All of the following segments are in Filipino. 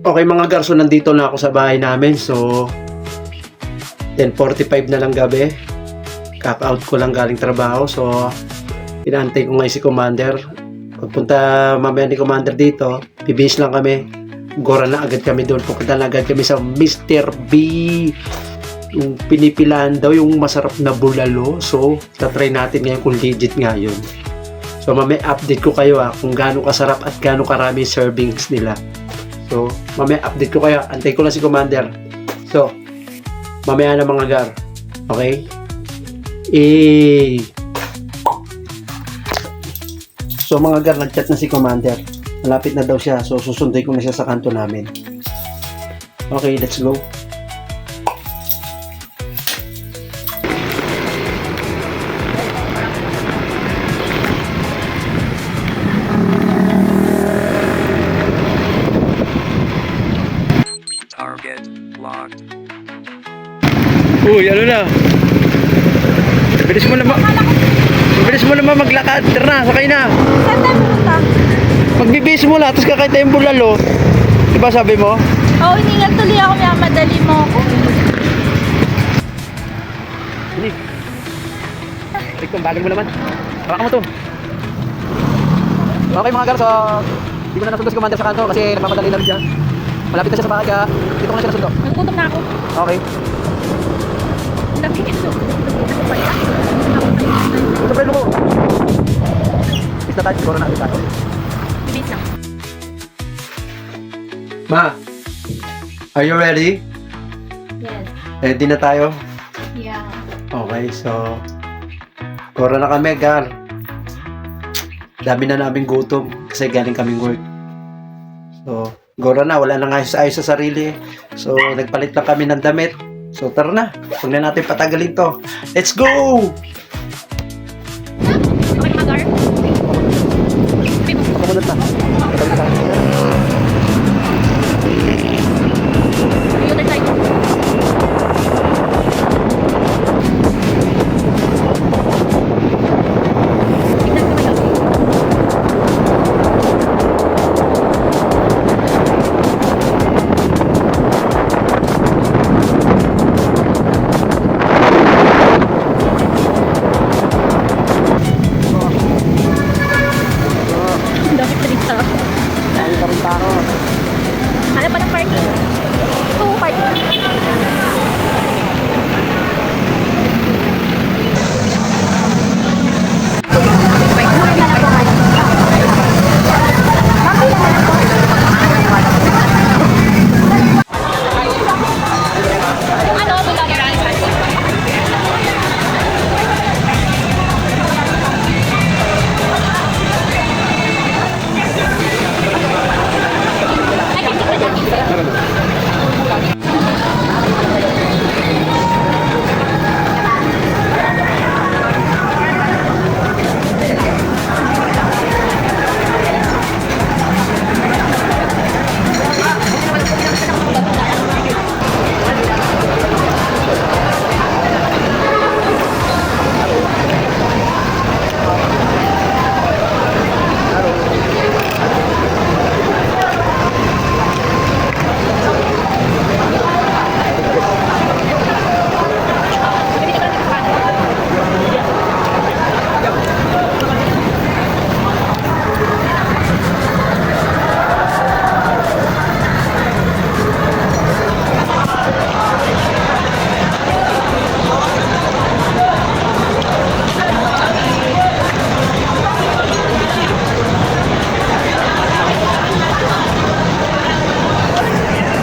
Okay mga garso, nandito na ako sa bahay namin. So 10:45 na lang gabi. Kaka-out ko lang galing trabaho. So inaantay ko ngayon si Commander. Pagpunta mamaya ni Commander dito, bibihis lang kami. Gora na agad kami doon. Pupunta na agad kami sa Mr. B. Yung pinipilahan daw yung masarap na bulalo. So tatry natin ngayon kung legit nga yun. So mamaya update ko kayo kung gaano kasarap at gaano karami servings nila. So mamaya update ko kayo. Antay ko lang si Commander. So mamaya na mga gar. Okay? So mga gar, nag-chat na si Commander. Malapit na daw siya. So susunduin ko na siya sa kanto namin. Okay, let's go. Target locked. Uy, ano na? Bilis mo naman maglakad. Tara na, sakay na. Saan tayo pupunta? Magbibihis mo lang, tapos kakain tayong bulalo. Diba sabi mo? Oo, hiningal tuloy ako. May madali mo ako. Hindi. Itong bagal mo naman. Hawakan mo to. Okay mga gar, so hindi ko na nasundo si Commander sa kanto kasi nagmamadali lang siya. Malapit na siya sa bahay kaya dito ko na siya nasundo. Nagutom na ako. Okay. Ang dami ito. Ito pa ko. Bista tayo, siguro na tayo. Bilis lang. Ma, are you ready? Yes. Ready na tayo? Yeah. Okay, so gora na kami, gar. Dami na namin gutom kasi galing kaming work. So, gora na, wala nang ayos sa sarili. So, nagpalit lang kami ng damit. So, tara na. Huwag na natin patagalin to. Let's go! Okay, Magar? Kamunod na. Kapalit na. Other side. Tignan ko kayo. Ang dami trita. Ay, karoon tao. Hanap pa ng parking. Oo, parking. Ano,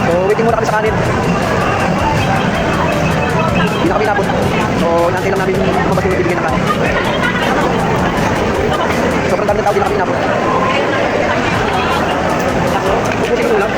So, waiting muna kami sa kanin. Hindi na kami inabot. So, inaantay lang namin lumabas yung bibigyan ng kanin. Sobrang dami ng tao, hindi na kami inabot. Pupusin ko lang.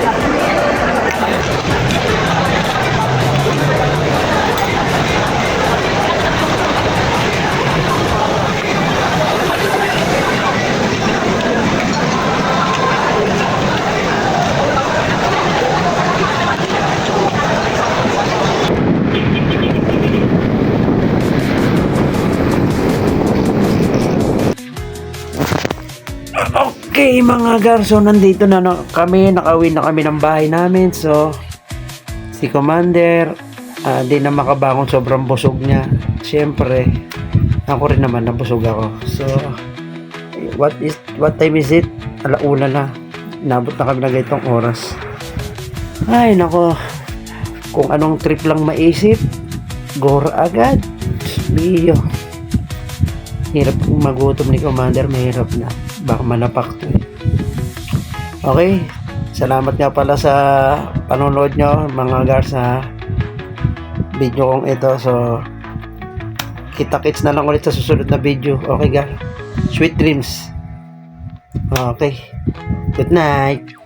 Okay mga garso, nandito na kami, nakauwi na kami ng bahay namin. So si Commander di na makabangon, sobrang busog niya. Siyempre ako rin naman, nabusog ako. So what time is it? Alauna na, nabot na kami na ganitong oras. Ay nako, kung anong trip lang maisip, gora agad. Biyo, hirap magutom ni Commander, mahirap na, baka manapak to eh. Okay, salamat nga pala sa panonood nyo mga guys sa video kong ito. So kita-kits na lang ulit sa susunod na video. Okay guys, sweet dreams. Okay, good night.